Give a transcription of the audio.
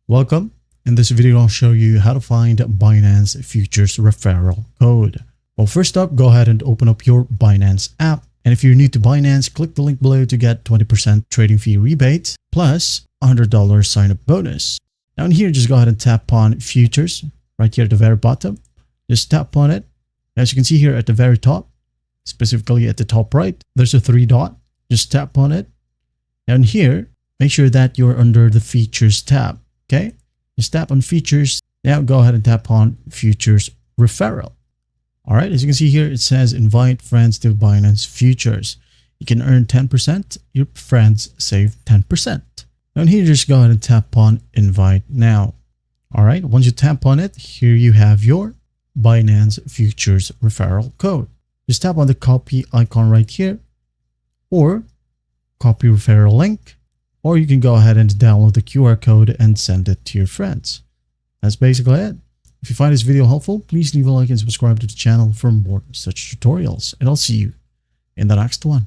Welcome. In this video, I'll show you how to find Binance Futures referral code. Well, first up, go ahead and open up your Binance app. And if you're new to Binance, click the link below to get 20% trading fee rebate plus $100 sign-up bonus. Now in here, just go ahead and tap on Futures right here at the very bottom. Just tap on it. As you can see here at the very top, specifically at the top right, there's a 3 dot. Just tap on it. Down here, make sure that you're under the Features tab. Okay, just tap on Features. Now go ahead and tap on Futures Referral. All right, as you can see here, it says invite friends to Binance Futures. You can earn 10%. Your friends save 10%. Down here, just go ahead and tap on Invite Now. All right, once you tap on it, here you have your Binance Futures referral code. Just tap on the copy icon right here, or copy referral link. Or you can go ahead and download the QR code and send it to your friends. That's basically it. If you find this video helpful, please leave a like and subscribe to the channel for more such tutorials. And I'll see you in the next one.